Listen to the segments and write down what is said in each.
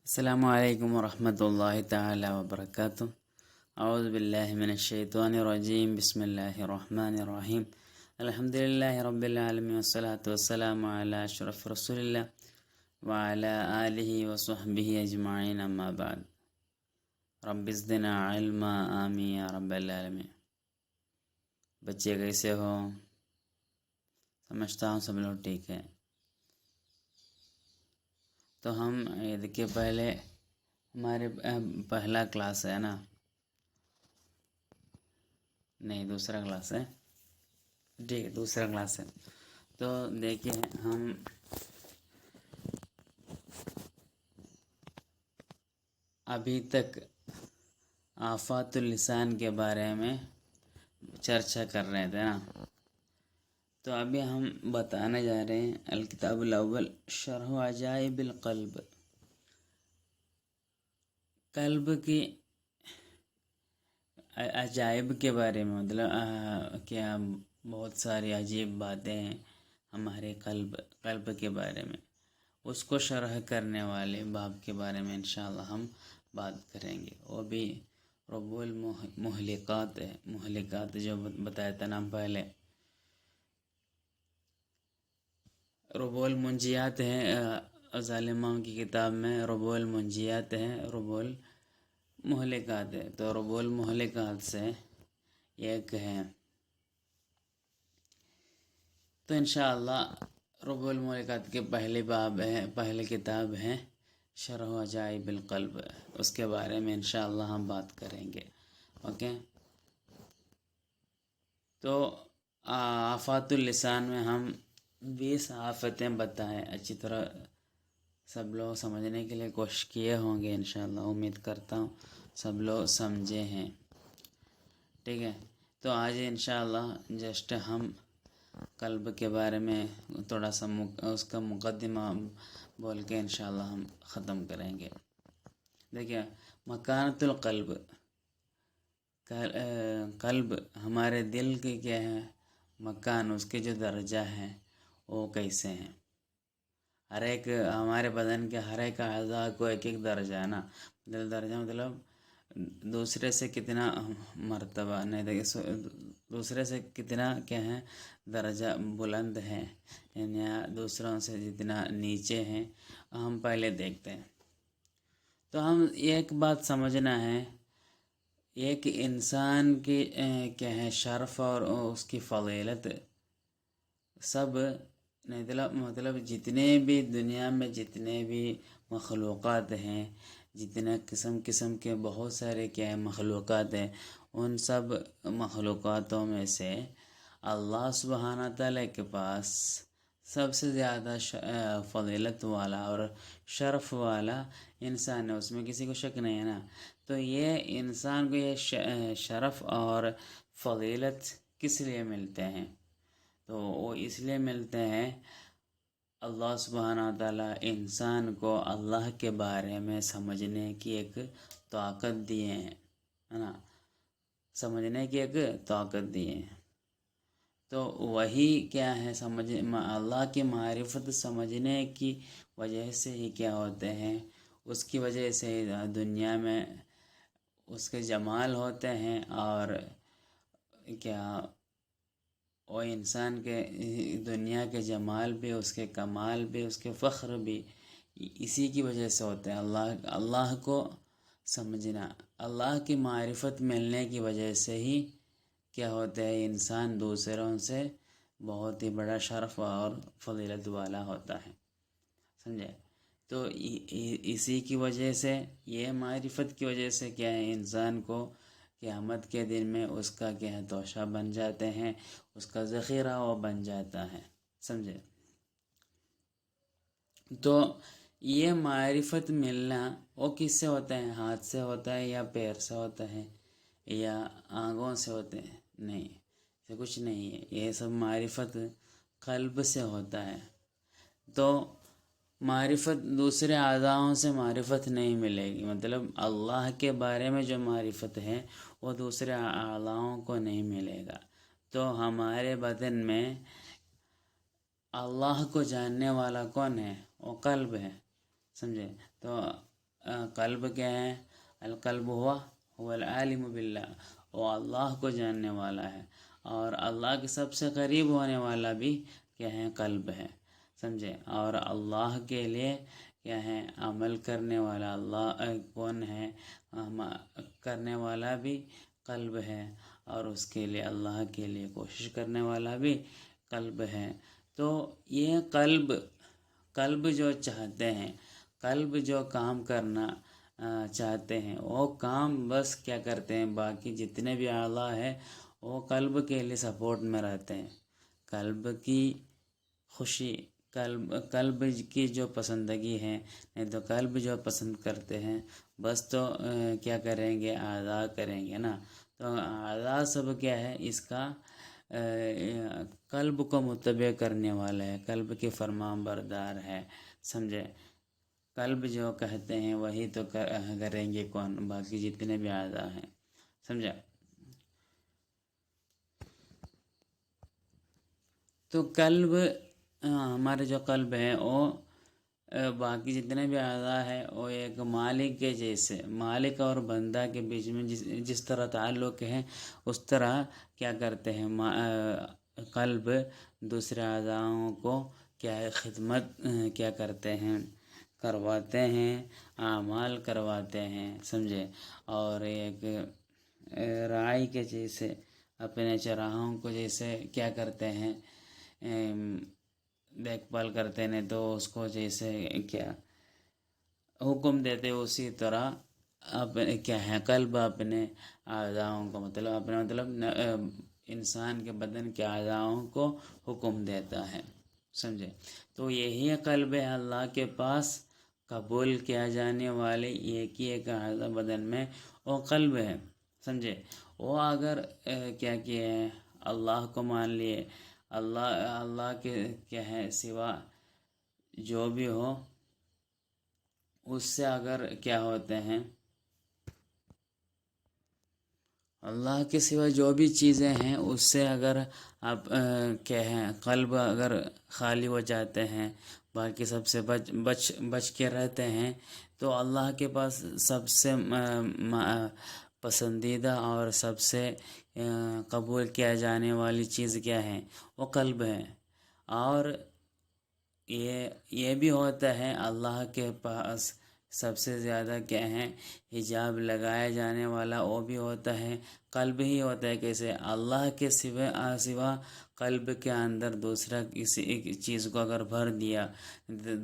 السلام علیکم ورحمۃ اللہ تعالی وبرکاتہ۔ اعوذ باللہ من الشیطان الرجیم، بسم اللہ الرحمن الرحیم۔ الحمد للہ رب العالمین والصلاة والسلام علی اشرف رسول اللہ وعلی آلہ وصحبہ اجمعین، اما بعد۔ رب زدنا علما، آمین یا رب العالمین۔ بچے کیسے ہو؟ سمجھتا ہوں سب لوگ ٹھیک ہے۔ تو ہم عید کے پہلے ہمارے پہلا کلاس ہے نا، نہیں دوسرا کلاس ہے، ٹھیک ہے دوسرا کلاس ہے۔ تو دیکھیں ہم ابھی تک آفات اللسان کے بارے میں چرچا کر رہے تھے نا، تو ابھی ہم بتانے جا رہے ہیں الکتاب الاول شرح عجائب القلب، قلب کی عجائب کے بارے میں، مطلب کیا بہت ساری عجیب باتیں ہیں ہمارے قلب کے بارے میں، اس کو شرح کرنے والے باب کے بارے میں انشاءاللہ ہم بات کریں گے۔ وہ بھی ربع المہلکات ہے، مہلکات جو بتایا تھا نا پہلے، ربع المنجیات ہے، ظالموں کی کتاب میں ربع المنجیات ہے، ربع المہلکات ہے، تو ربع المہلکات سے ایک ہے۔ تو انشاءاللہ ربع المہلکات کے پہلے باب ہے، پہلے کتاب ہے شرح عجائب القلب، اس کے بارے میں انشاءاللہ ہم بات کریں گے، اوکے۔ تو آفات اللسان میں ہم 20 آفتیں بتائیں، اچھی طرح سب لوگ سمجھنے کے لیے کوشش کیے ہوں گے انشاءاللہ، امید کرتا ہوں سب لوگ سمجھے ہیں، ٹھیک ہے۔ تو آج انشاءاللہ جسٹ ہم قلب کے بارے میں تھوڑا سا اس کا مقدمہ بول کے انشاءاللہ ہم ختم کریں گے۔ دیکھیں مکانۃ القلب، قلب ہمارے دل کے کیا ہے مکان، اس کے جو درجہ ہیں وہ کیسے ہیں۔ ہر ایک ہمارے بدن کے ہر ایک اعضاء کو ایک ایک درجہ ہے نا، درجہ مطلب دوسرے سے کتنا مرتبہ، نہیں دیکھیں دوسرے سے کتنا کیا ہے درجہ بلند ہے، یعنی دوسروں سے جتنا نیچے ہیں، ہم پہلے دیکھتے ہیں۔ تو ہم ایک بات سمجھنا ہے، ایک انسان کی کیا ہے شرف اور اس کی فضیلت، سب مطلب جتنے بھی دنیا میں جتنے بھی مخلوقات ہیں، جتنے قسم کے بہت سارے کیا ہے مخلوقات ہیں، ان سب مخلوقاتوں میں سے اللہ سبحانہ تعالیٰ کے پاس سب سے زیادہ فضیلت والا اور شرف والا انسان ہے، اس میں کسی کو شک نہیں ہے نا۔ تو یہ انسان کو یہ شرف اور فضیلت کس لیے ملتے ہیں؟ تو وہ اس لیے ملتے ہیں، اللہ سبحانہ تعالیٰ انسان کو اللہ کے بارے میں سمجھنے کی ایک طاقت دیے ہیں، ہے نا، سمجھنے کی ایک طاقت دیے ہیں۔ تو وہی کیا ہے اللہ کی معرفت سمجھنے کی وجہ سے ہی کیا ہوتے ہیں، اس کی وجہ سے دنیا میں اس کے جمال ہوتے ہیں، اور کیا وہ انسان کے دنیا کے جمال بھی، اس کے کمال بھی، اس کے فخر بھی اسی کی وجہ سے ہوتے ہیں۔ اللہ کو سمجھنا، اللہ کی معرفت ملنے کی وجہ سے ہی کیا ہوتا ہے انسان دوسروں سے بہت ہی بڑا شرف اور فضیلت والا ہوتا ہے، سمجھے۔ تو اسی کی وجہ سے، یہ معرفت کی وجہ سے کیا ہے انسان کو قیامت کے دن میں اس کا کیا ہے توشہ بن جاتے ہیں، اس کا ذخیرہ وہ بن جاتا ہے، سمجھے۔ تو یہ معرفت ملنا وہ کس سے ہوتا ہے؟ ہاتھ سے ہوتا ہے یا پیر سے ہوتا ہے یا آنکھوں سے ہوتے ہیں؟ نہیں، یہ کچھ نہیں ہے، یہ سب معرفت قلب سے ہوتا ہے۔ تو معرفت دوسرے اعضاءوں سے معرفت نہیں ملے گی، مطلب اللہ کے بارے میں جو معرفت ہے وہ دوسرے اعضاءوں کو نہیں ملے گا۔ تو ہمارے بدن میں اللہ کو جاننے والا کون ہے؟ وہ قلب ہے، سمجھے۔ تو قلب کیا ہے؟ القلب ہوا العالم باللہ، وہ اللہ کو جاننے والا ہے، اور اللہ کے سب سے قریب ہونے والا بھی کیا ہے؟ قلب ہے، سمجھے؟ اور اللہ کے لیے کیا ہے؟ عمل کرنے والا اللہ کون ہے؟ کرنے والا بھی قلب ہے، اور اس کے لیے اللہ کے لیے کوشش کرنے والا بھی قلب ہے۔ تو یہ قلب جو چاہتے ہیں، قلب جو کام کرنا چاہتے ہیں، وہ کام بس کیا کرتے ہیں؟ باقی جتنے بھی اعضاء ہیں وہ قلب کے لیے سپورٹ میں رہتے ہیں۔ قلب کی خوشی، قلب کی جو پسندگی ہے، نہیں تو قلب جو پسند کرتے ہیں بس تو کیا کریں گے؟ اعضاء کریں گے نا۔ تو اعضاء سب کیا ہے؟ اس کا قلب کو متبع کرنے والا ہے، قلب کے فرمان بردار ہے، سمجھے؟ قلب جو کہتے ہیں وہی تو کریں گے کون؟ باقی جتنے بھی اعضاء ہیں، سمجھا؟ تو قلب ہمارے جو قلب ہے وہ باقی جتنے بھی اعضاء ہیں وہ ایک مالک کے جیسے، مالک اور بندہ کے بیچ میں جس طرح تعلق ہے، اس طرح کیا کرتے ہیں؟ قلب دوسرے اعضاءوں کو کیا ہے؟ خدمت کیا کرتے ہیں؟ کرواتے ہیں، اعمال کرواتے ہیں، سمجھے؟ اور ایک راعی کے جیسے اپنے چراہوں کو جیسے کیا کرتے ہیں؟ دیکھ بھال کرتے ہیں، تو اس کو جیسے کیا حکم دیتے، اسی طرح اپنے کیا ہے؟ قلب اپنے اعضاؤں کو مطلب انسان کے بدن کے اعضاؤں کو حکم دیتا ہے، سمجھے؟ تو یہی قلب ہے اللہ کے پاس قبول کیا جانے والے ایک ہی ایک اعضاء بدن میں وہ قلب ہے، سمجھے؟ وہ اگر کیا کیے ہیں؟ اللہ کو مان لیے، اللہ کے کیا ہے سوا جو بھی ہو اس سے اگر کیا ہوتے ہیں؟ اللہ کے سوا جو بھی چیزیں ہیں اس سے اگر آپ کیا ہے؟ قلب اگر خالی ہو جاتے ہیں، باقی سب سے بچ کے رہتے ہیں، تو اللہ کے پاس سب سے پسندیدہ اور سب سے قبول کیا جانے والی چیز کیا ہے؟ وہ قلب ہے۔ اور یہ بھی ہوتا ہے اللہ کے پاس سب سے زیادہ کیا ہے؟ حجاب لگایا جانے والا وہ بھی ہوتا ہے، قلب ہی ہوتا ہے۔ کیسے؟ اللہ کے سوا قلب کے اندر دوسرا کسی ایک چیز کو اگر بھر دیا،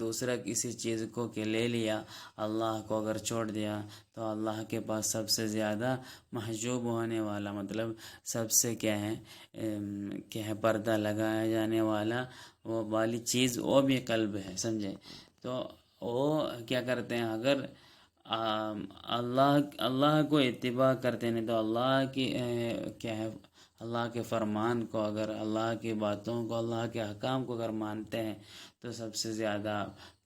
دوسرا کسی چیز کو کہ لے لیا، اللہ کو اگر چھوڑ دیا، تو اللہ کے پاس سب سے زیادہ محجوب ہونے والا، مطلب سب سے کیا ہے پردہ لگایا جانے والا وہ والی چیز وہ بھی قلب ہے، سمجھے؟ تو وہ کیا کرتے ہیں؟ اگر اللہ کو اتباع کرتے ہیں تو اللہ کی کیا ہے؟ اللہ کے فرمان کو، اگر اللہ کی باتوں کو، اللہ کے احکام کو اگر مانتے ہیں تو سب سے زیادہ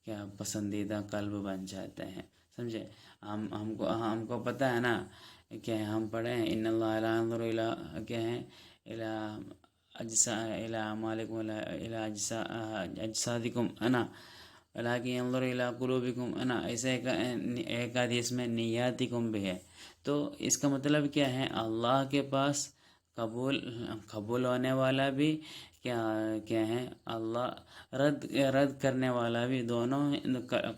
کیا پسندیدہ قلب بن جاتے ہیں، سمجھے؟ ہم کو پتہ ہے نا کہ ہم پڑھیں ان اللہ لا ينظر الى کیا ہے؟ الى اعمالکم الى اجسادکم انا ولكن ينظر الى قلوبکم انا، ایسے ایک حدیث میں نیاتکم بھی ہے۔ تو اس کا مطلب کیا ہے؟ اللہ کے پاس قبول ہونے والا بھی کیا ہے؟ اللہ رد کرنے والا بھی، دونوں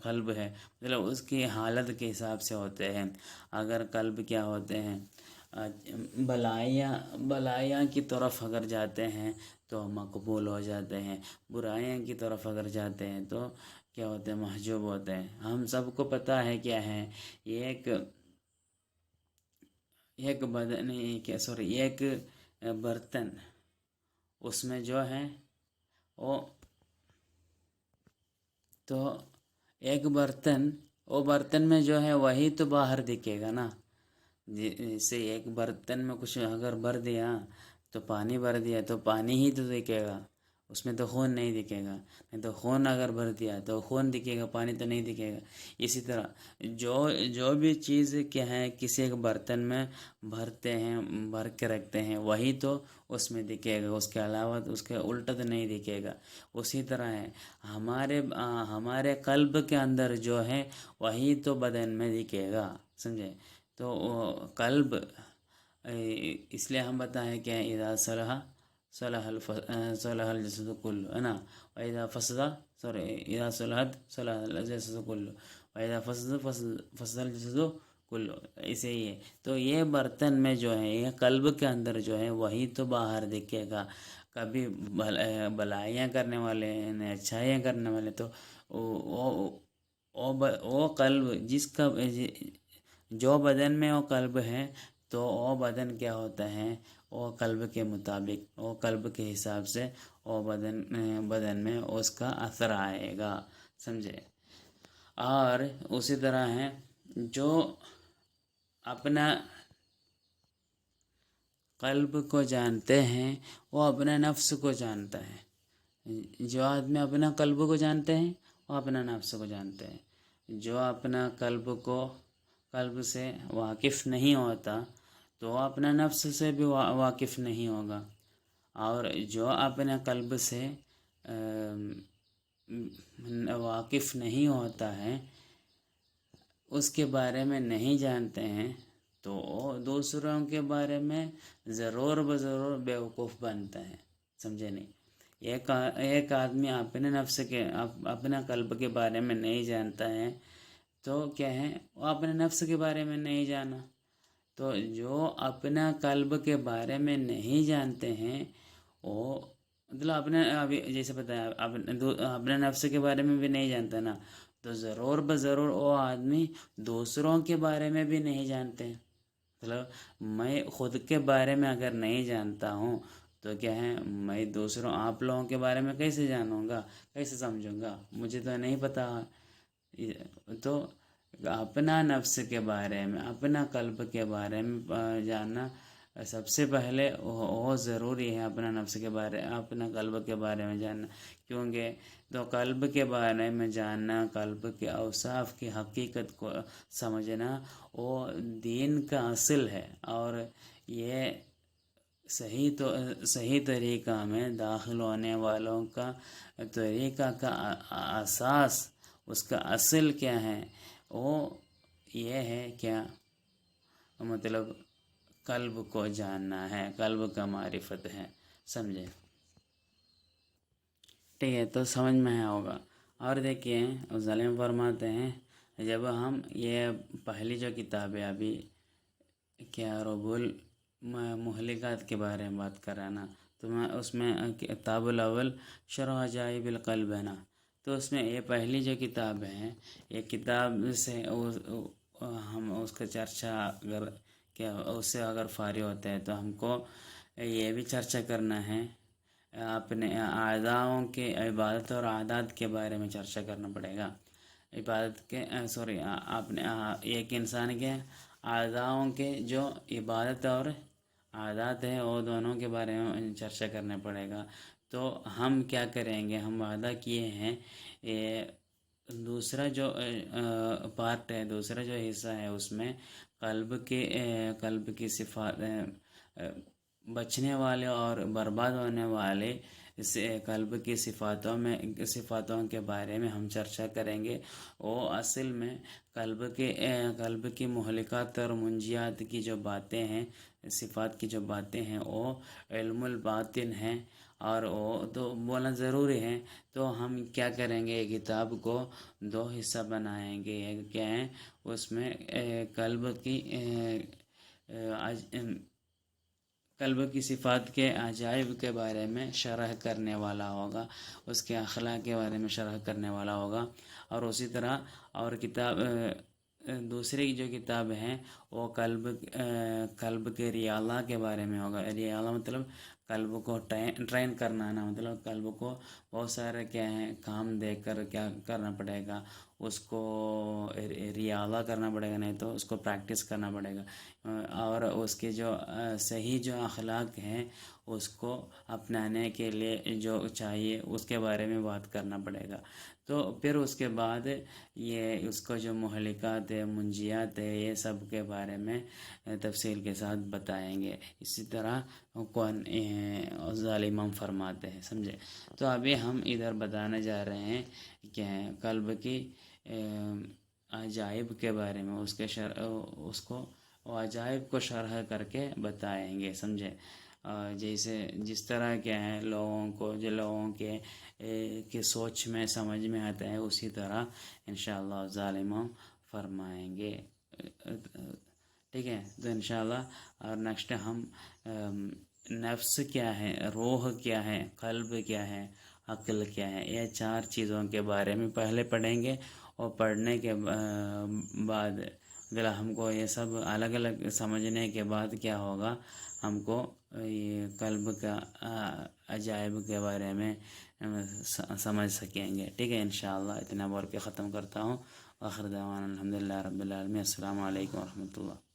قلب ہے، مطلب اس کی حالت کے حساب سے ہوتے ہیں۔ اگر قلب کیا ہوتے ہیں؟ بلائیاں کی طرف اگر جاتے ہیں تو مقبول ہو جاتے ہیں، برائیاں کی طرف اگر جاتے ہیں تو کیا ہوتے ہیں؟ محجوب ہوتے ہیں۔ ہم سب کو پتہ ہے کیا ہے؟ ایک برتن، اس میں جو ہے تو ایک برتن میں جو ہے وہی تو باہر دکھے گا نا۔ جیسے ایک برتن میں کچھ اگر بھر دیا تو پانی بھر دیا تو پانی ہی تو دکھے گا، اس میں تو خون نہیں دکھے گا، نہیں تو خون اگر بھر دیا تو خون دکھے گا، پانی تو نہیں دکھے گا۔ اسی طرح جو بھی چیز کیا ہے کسی ایک برتن میں بھرتے ہیں، بھر کے رکھتے ہیں، وہی تو اس میں دکھے گا، اس کے علاوہ اس کے الٹا تو نہیں دکھے گا۔ اسی طرح ہے ہمارے قلب کے اندر جو ہے وہی تو بدن میں دکھے گا، سمجھے؟ تو قلب اس لیے ہم بتائیں کہ اذا صلح الجسد کلہ، ہے نا، واذا اذا صلحت صلح الجسد کلہ واذا فسد الجسد کلہ، ایسے ہی ہے۔ تو یہ برتن میں جو ہے، یہ قلب کے اندر جو ہے وہی تو باہر دکھے گا۔ کبھی بلائیاں کرنے والے ہیں، اچھائیاں کرنے والے، تو وہ قلب جو بدن میں وہ قلب ہے، تو وہ بدن کیا ہوتا ہے، وہ قلب کے مطابق، وہ قلب کے حساب سے وہ بدن میں اس کا اثر آئے گا، سمجھے؟ اور اسی طرح ہے جو اپنا قلب کو جانتے ہیں وہ اپنے نفس کو جانتا ہے۔ جو آدمی اپنا قلب کو جانتے ہیں وہ اپنا نفس کو جانتے ہیں۔ جو اپنا قلب سے واقف نہیں ہوتا تو وہ اپنا نفس سے بھی واقف نہیں ہوگا، اور جو اپنے قلب سے واقف نہیں ہوتا ہے، اس کے بارے میں نہیں جانتے ہیں، تو وہ دوسروں کے بارے میں ضرور بضرور بیوقوف بنتا ہے، سمجھے نہیں؟ ایک آدمی اپنے نفس کے اپنا قلب کے بارے میں نہیں جانتا ہے تو کیا ہے، وہ اپنے نفس کے بارے میں نہیں جانا۔ تو جو اپنا قلب کے بارے میں نہیں جانتے ہیں وہ مطلب ابھی جیسے بتایا اپنے نفس کے بارے میں بھی نہیں جانتا نا، تو ضرور بضرور وہ آدمی دوسروں کے بارے میں بھی نہیں جانتے۔ مطلب میں خود کے بارے میں اگر نہیں جانتا ہوں تو کیا ہے، میں آپ لوگوں کے بارے میں کیسے جانوں گا، کیسے سمجھوں گا؟ مجھے تو نہیں پتا۔ تو اپنا نفس کے بارے میں، اپنا قلب کے بارے میں جاننا سب سے پہلے وہ ضروری ہے، اپنا قلب کے بارے میں جاننا، کیونکہ تو قلب کے بارے میں جاننا، قلب کے اوصاف کی حقیقت کو سمجھنا وہ دین کا اصل ہے، اور یہ صحیح طریقہ میں داخل ہونے والوں کا طریقہ کا اساس، اس کا اصل کیا ہے، وہ یہ ہے کیا، مطلب قلب کو جاننا ہے، قلب کا معرفت ہے، سمجھے؟ ٹھیک ہے، تو سمجھ میں ہوگا۔ اور دیکھیے ظالم فرماتے ہیں جب ہم یہ پہلی جو کتاب ہے ابھی کیا رب المہلکات کے بارے میں بات کر رہا نا، تو میں اس میں کتاب الاول شرح عجائب القلب ہے نا، تو اس میں یہ پہلی جو کتاب ہے، یہ کتاب سے ہم اس کا چرچا اس سے اگر فارغ ہوتے ہیں تو ہم کو یہ بھی چرچا کرنا ہے، اپنے اعضاؤں کے عبادت اور عادات کے بارے میں چرچا کرنا پڑے گا۔ اپنے ایک انسان کے اعضاؤں کے جو عبادت اور عادات ہیں وہ دونوں کے بارے میں چرچا کرنا پڑے گا۔ تو ہم کیا کریں گے، ہم وعدہ کیے ہیں دوسرا جو پارٹ ہے، دوسرا جو حصہ ہے، اس میں قلب کی صفات، بچنے والے اور برباد ہونے والے قلب کی صفاتوں کے بارے میں ہم چرچا کریں گے۔ وہ اصل میں قلب کی مہلکات اور منجیات کی جو باتیں ہیں، صفات کی جو باتیں ہیں، وہ علم الباطن ہیں، اور وہ تو بولنا ضروری ہے۔ تو ہم کیا کریں گے، یہ کتاب کو دو حصہ بنائیں گے۔ ایک کیا ہے، اس میں قلب کی صفات کے عجائب کے بارے میں شرح کرنے والا ہوگا، اس کے اخلاق کے بارے میں شرح کرنے والا ہوگا، اور اسی طرح اور کتاب دوسری جو کتاب ہے وہ قلب کے ریاضہ کے بارے میں ہوگا. ریاضہ مطلب قلب کو ٹرین کرنا نا، مطلب قلب کو بہت سارے کیا ہیں کام دے کر کیا کرنا پڑے گا، اس کو ریاضہ کرنا پڑے گا، نہیں تو اس کو پریکٹس کرنا پڑے گا. اور اس کے جو صحیح جو اخلاق ہیں اس کو اپنانے کے لیے جو چاہیے اس کے بارے میں بات کرنا پڑے گا. تو پھر اس کے بعد یہ اس کو جو مہلکات ہے، منجیات ہے، یہ سب کے بارے میں تفصیل کے ساتھ بتائیں گے. اسی طرح کون ظالمان فرماتے ہیں، سمجھے. تو ابھی ہم ادھر بتانے جا رہے ہیں کہ قلب کی عجائب کے بارے میں، اس کو عجائب کو شرح کر کے بتائیں گے، سمجھے. جیسے جس طرح کیا ہے لوگوں کو جو لوگوں کے سوچ میں سمجھ میں آتا ہے اسی طرح انشاءاللہ ظالموں فرمائیں گے. ٹھیک ہے. تو انشاءاللہ اور نیکسٹ ہم نفس کیا ہے، روح کیا ہے، قلب کیا ہے، عقل کیا ہے، یہ 4 چیزوں کے بارے میں پہلے پڑھیں گے. اور پڑھنے کے بعد ہم کو یہ سب الگ الگ سمجھنے کے بعد کیا ہوگا، ہم کو یہ قلب کا عجائب کے بارے میں سمجھ سکیں گے. ٹھیک ہے. انشاءاللہ اتنا بول کے ختم کرتا ہوں. آخر دعوانا الحمدللہ رب العالمین. السلام علیکم ورحمۃ اللہ.